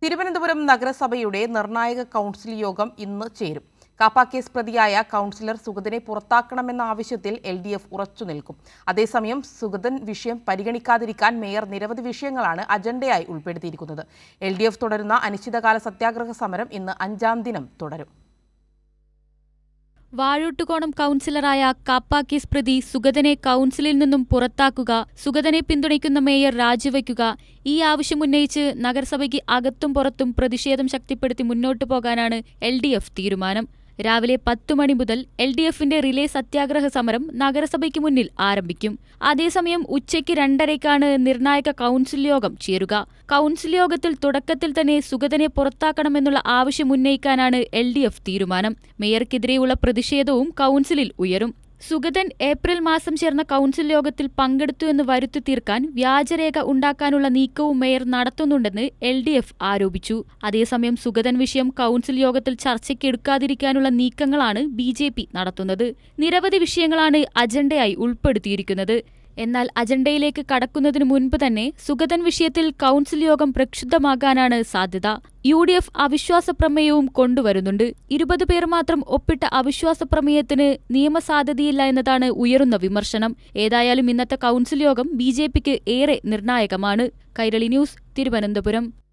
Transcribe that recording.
തിരുവനന്തപുരം നഗരസഭയുടെ നിർണായക കൗൺസിൽ യോഗം ഇന്ന് ചേരും. കാപ്പ കേസ് പ്രതിയായ കൗൺസിലർ സുഗതനെ പുറത്താക്കണമെന്ന ആവശ്യത്തിൽ LDF ഉറച്ചുനിൽക്കും. അതേസമയം സുഗതൻ വിഷയം പരിഗണിക്കാതിരിക്കാൻ മേയർ നിരവധി വിഷയങ്ങളാണ് അജണ്ടയായി ഉൾപ്പെടുത്തിയിരിക്കുന്നത്. LDF തുടരുന്ന അനിശ്ചിതകാല സത്യാഗ്രഹ സമരം ഇന്ന് 5ാം ദിനം തുടരും. വാഴോട്ടുകോണം കൗൺസിലറായ കാപ്പ കേസ് പ്രതി സുഗതനെ കൗൺസിലിൽ നിന്നും പുറത്താക്കുക, സുഗതനെ പിന്തുണയ്ക്കുന്ന മേയർ രാജിവയ്ക്കുക, ഈ ആവശ്യമുന്നയിച്ച് നഗരസഭയ്ക്ക് അകത്തും പുറത്തും പ്രതിഷേധം ശക്തിപ്പെടുത്തി മുന്നോട്ടു പോകാനാണ് LDF തീരുമാനം. രാവിലെ 10 മണി മുതൽ LDFന്റെ റിലേ സത്യാഗ്രഹ സമരം നഗരസഭയ്ക്ക് മുന്നിൽ ആരംഭിക്കും. അതേസമയം ഉച്ചയ്ക്ക് 2:30-ക്കാണ് നിർണായക കൗൺസിൽ യോഗം ചേരുക. കൗൺസിൽ യോഗത്തിൽ തുടക്കത്തിൽ തന്നെ സുഗതനെ പുറത്താക്കണമെന്നുള്ള ആവശ്യമുന്നയിക്കാനാണ് LDF തീരുമാനം. മേയർക്കെതിരെയുള്ള പ്രതിഷേധവും കൗൺസിലിൽ ഉയരും. സുഗതൻ ഏപ്രിൽ മാസം ചേർന്ന കൗൺസിൽ യോഗത്തിൽ പങ്കെടുത്തുവെന്ന് വരുത്തി തീർക്കാൻ വ്യാജരേഖ ഉണ്ടാക്കാനുള്ള നീക്കവും മേയർ നടത്തുന്നുണ്ടെന്ന് LDF ആരോപിച്ചു. അതേസമയം സുഗതൻ വിഷയം കൗൺസിൽ യോഗത്തിൽ ചർച്ചയ്ക്കെടുക്കാതിരിക്കാനുള്ള നീക്കങ്ങളാണ് BJP നടത്തുന്നത്. നിരവധി വിഷയങ്ങളാണ് അജണ്ടയായി ഉൾപ്പെടുത്തിയിരിക്കുന്നത്. എന്നാൽ അജണ്ടയിലേക്ക് കടക്കുന്നതിനു മുൻപ് തന്നെ സുഗതൻ വിഷയത്തിൽ കൗൺസിൽ യോഗം പ്രക്ഷുബ്ധമാകാനാണ് സാധ്യത. UDF അവിശ്വാസ പ്രമേയവും കൊണ്ടുവരുന്നുണ്ട്. 20 പേർ മാത്രം ഒപ്പിട്ട അവിശ്വാസ പ്രമേയത്തിന് നിയമസാധ്യതയില്ല എന്നതാണ് ഉയരുന്ന വിമർശനം. ഏതായാലും ഇന്നത്തെ കൗൺസിൽ യോഗം BJPക്ക് ഏറെ നിർണായകമാണ്. കൈരളി ന്യൂസ്, തിരുവനന്തപുരം.